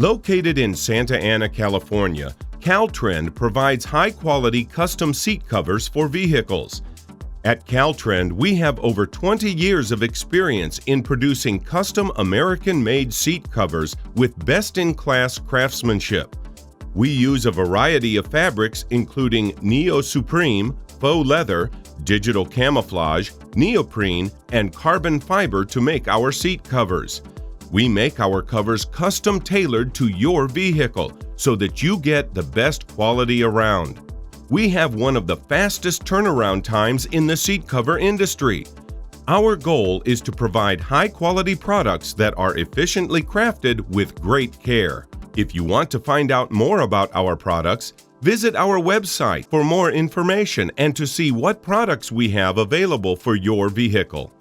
Located in Santa Ana, California, CalTrend provides high-quality custom seat covers for vehicles. At CalTrend, we have over 20 years of experience in producing custom American-made seat covers with best-in-class craftsmanship. We use a variety of fabrics including NeoSupreme, faux leather, digital camouflage, neoprene, and carbon fiber to make our seat covers. We make our covers custom tailored to your vehicle so that you get the best quality around. We have one of the fastest turnaround times in the seat cover industry. Our goal is to provide high-quality products that are efficiently crafted with great care. If you want to find out more about our products, visit our website for more information and to see what products we have available for your vehicle.